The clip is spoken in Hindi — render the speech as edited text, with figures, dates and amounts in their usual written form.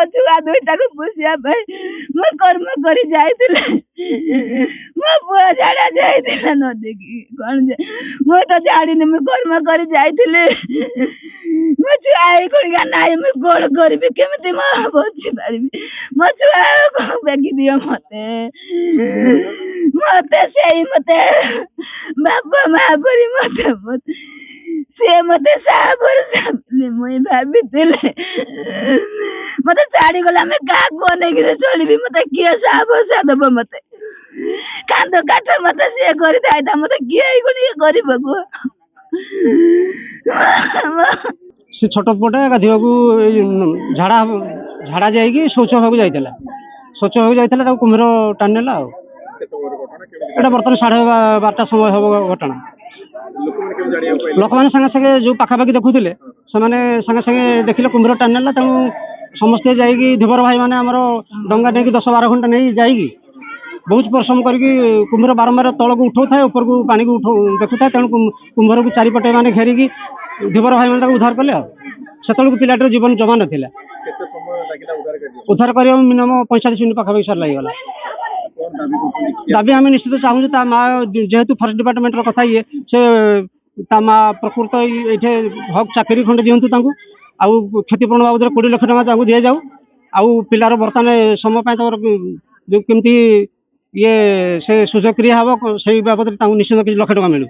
मो छुआ दुईटा को पोषिया मो कर्म करी जाइतिले मो पुआ झाड़ा जाइतिले नदी की कौन मो तो जानी मो कर्म करी जाइतिले मो छुआ कोड़िया नाई मो गोड़ करबी केमती मो बची पारिबी मो छुआ को बेगी दियो मते मते सेई मते बापा माँ परी मते से मते साबर साबली मुई भाबितिले मते छाड़ी गला में का को नै गिरे चलिबी मते किए साबर सादब मते कांदो काठ मते से करि दाइदा मते किए कोनी करबको से छोट पुटे गाधीबाकू झाड़ा झाड़ा जाइए शौच होगा जाइला शौच होगा जाइला कुम्भीर टाणी नेला एटा बर्तमान 12:30 समय हम घटना लोक मैंने सागे सागे जो पाखापाखि देखुले से सागे सागे देखिले कुम्भीर टाणी नेला तेणु समस्ते जाइए धीवर भाई मैंने आमर डंगा नहीं 10-12 घंटा नहीं जाइए बहुत परिश्रम करके कुम्भीर बारंबार तल को उठाऊ था ऊपर को पानी को देखु था तेणु कुम्भीर को चारिपटे मैंने घेरिकी धीवर भाई मैंने उद्धार कले से पिलाटर जीवन जमा नाला उद्धार कर मिनिमम 45 मिनट पाखापाखि सर लगेगा दाबी आम निश्चित चाहूँ माँ जेहेतु फॉरेस्ट डिपार्टमेंट कथा ये से माँ प्रकृत ये हक चाकरी खंडे दिंतु आउ क्षतिपूरण बाबद 20 लाख टका दि जाऊ आउ पिलार बर्तमान समय केमती ये से सुजोग क्रिया हम से बाबद निश्चित किसी 1 लाख टका मिलू।